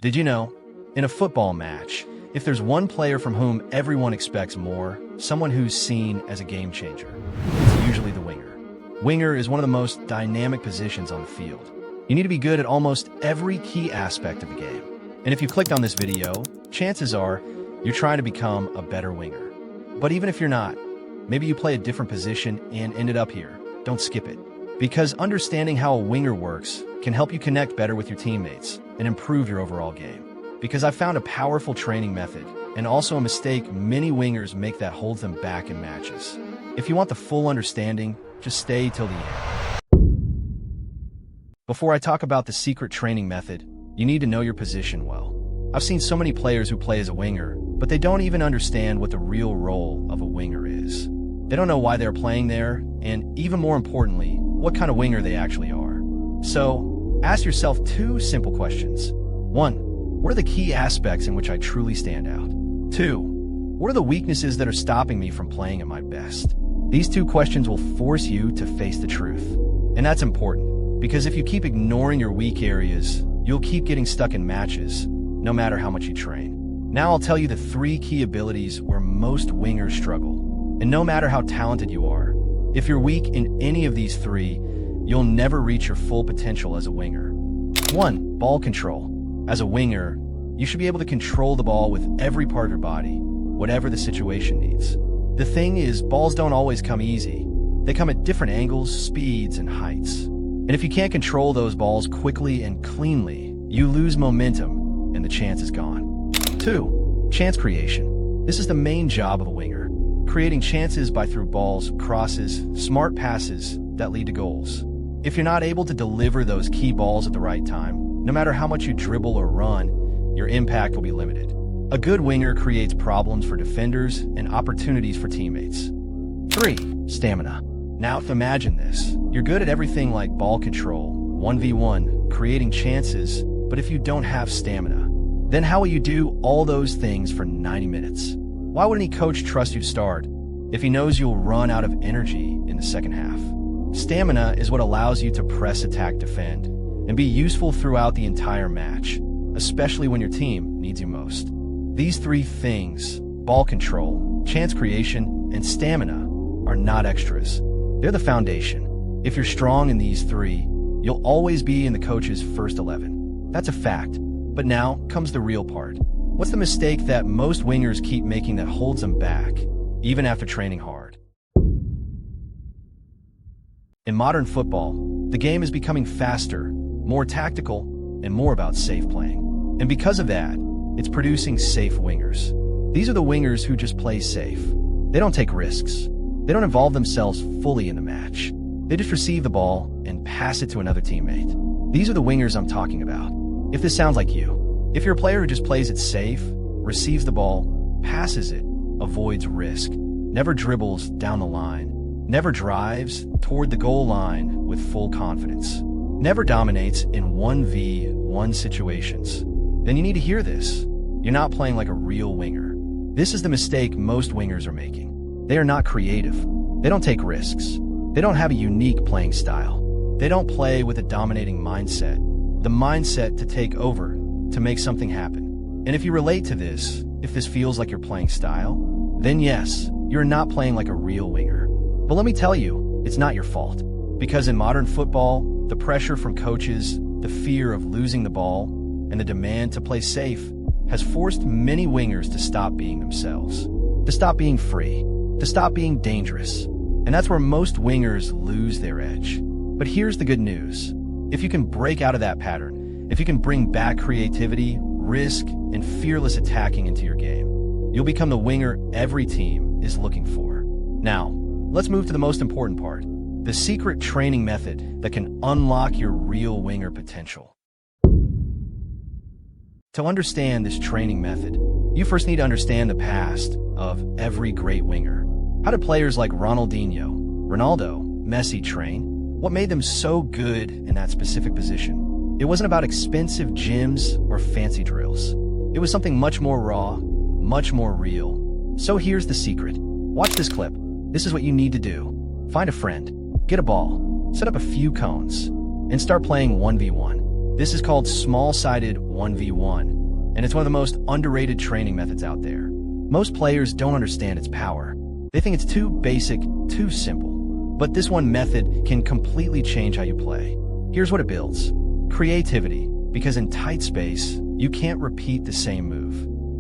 Did you know, in a football match, if there's one player from whom everyone expects more, someone who's seen as a game changer, it's usually the winger. Winger is one of the most dynamic positions on the field. You need to be good at almost every key aspect of the game. And if you clicked on this video, chances are you're trying to become a better winger. But even if you're not, maybe you play a different position and ended up here, don't skip it. Because understanding how a winger works can help you connect better with your teammates and improve your overall game. Because I found a powerful training method and also a mistake many wingers make that holds them back in matches. If you want the full understanding, just stay till the end. Before I talk about the secret training method, you need to know your position well. I've seen so many players who play as a winger, but they don't even understand what the real role of a winger is. They don't know why they're playing there, and even more importantly, what kind of winger they actually are. So, ask yourself two simple questions. 1. What are the key aspects in which I truly stand out? 2. What are the weaknesses that are stopping me from playing at my best? These two questions will force you to face the truth. And that's important, because if you keep ignoring your weak areas, you'll keep getting stuck in matches, no matter how much you train. Now I'll tell you the 3 key abilities where most wingers struggle. And no matter how talented you are, if you're weak in any of these 3, you'll never reach your full potential as a winger. 1. Ball control. As a winger, you should be able to control the ball with every part of your body, whatever the situation needs. The thing is, balls don't always come easy. They come at different angles, speeds, and heights. And if you can't control those balls quickly and cleanly, you lose momentum, and the chance is gone. 2. Chance creation. This is the main job of a winger. Creating chances by through balls, crosses, smart passes that lead to goals. If you're not able to deliver those key balls at the right time, no matter how much you dribble or run, your impact will be limited. A good winger creates problems for defenders and opportunities for teammates. 3. Stamina. Now imagine this. You're good at everything like ball control, 1v1, creating chances, but if you don't have stamina, then how will you do all those things for 90 minutes? Why would any coach trust you to start if he knows you'll run out of energy in the second half? Stamina is what allows you to press, attack, defend, and be useful throughout the entire match, especially when your team needs you most. These 3 things, ball control, chance creation, and stamina, are not extras. They're the foundation. If you're strong in these 3, you'll always be in the coach's first 11. That's a fact. But now comes the real part. What's the mistake that most wingers keep making that holds them back, even after training hard? In modern football, the game is becoming faster, more tactical, and more about safe playing. And because of that, it's producing safe wingers. These are the wingers who just play safe. They don't take risks. They don't involve themselves fully in the match. They just receive the ball and pass it to another teammate. These are the wingers I'm talking about. If this sounds like you, if you're a player who just plays it safe, receives the ball, passes it, avoids risk, never dribbles down the line, never drives toward the goal line with full confidence, never dominates in 1v1 situations, then you need to hear this. You're not playing like a real winger. This is the mistake most wingers are making. They are not creative. They don't take risks. They don't have a unique playing style. They don't play with a dominating mindset, the mindset to take over, to make something happen. And if you relate to this, if this feels like your playing style, then yes, you're not playing like a real winger. But let me tell you, it's not your fault. Because in modern football, the pressure from coaches, the fear of losing the ball, and the demand to play safe has forced many wingers to stop being themselves, to stop being free, to stop being dangerous. And that's where most wingers lose their edge. But here's the good news. If you can break out of that pattern, if you can bring back creativity, risk, and fearless attacking into your game, you'll become the winger every team is looking for. Now, let's move to the most important part, the secret training method that can unlock your real winger potential. To understand this training method, you first need to understand the past of every great winger. How did players like Ronaldinho, Ronaldo, Messi train? What made them so good in that specific position? It wasn't about expensive gyms or fancy drills. It was something much more raw, much more real. So here's the secret. Watch this clip. This is what you need to do. Find a friend, get a ball, set up a few cones, and start playing 1v1. This is called small-sided 1v1, and it's one of the most underrated training methods out there. Most players don't understand its power. They think it's too basic, too simple. But this one method can completely change how you play. Here's what it builds. Creativity, because in tight space, you can't repeat the same move.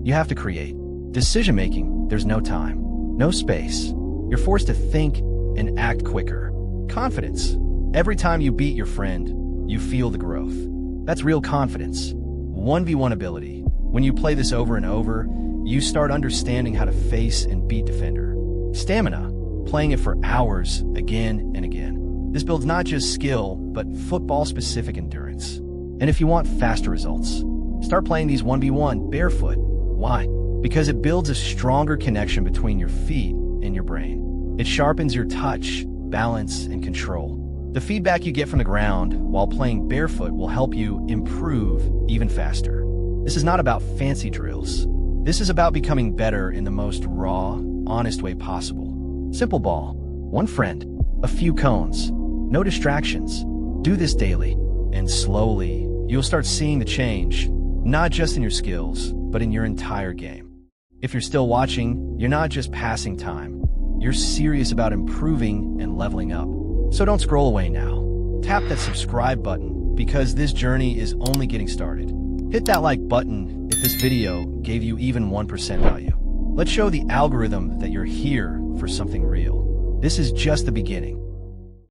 You have to create. Decision-making, there's no time, no space. You're forced to think and act quicker. Confidence. Every time you beat your friend, you feel the growth. That's real confidence. 1v1 ability. When you play this over and over, you start understanding how to face and beat defender. Stamina. Playing it for hours, again and again. This builds not just skill, but football-specific endurance. And if you want faster results, start playing these 1v1 barefoot. Why? Because it builds a stronger connection between your feet and your brain. It sharpens your touch, balance, and control. The feedback you get from the ground while playing barefoot will help you improve even faster. This is not about fancy drills. This is about becoming better in the most raw, honest way possible. Simple ball, one friend, a few cones, no distractions. Do this daily, and slowly, you'll start seeing the change, not just in your skills, but in your entire game. If you're still watching, you're not just passing time. You're serious about improving and leveling up. So don't scroll away now. Tap that subscribe button, because this journey is only getting started. Hit that like button if this video gave you even 1% value. Let's show the algorithm that you're here for something real. This is just the beginning.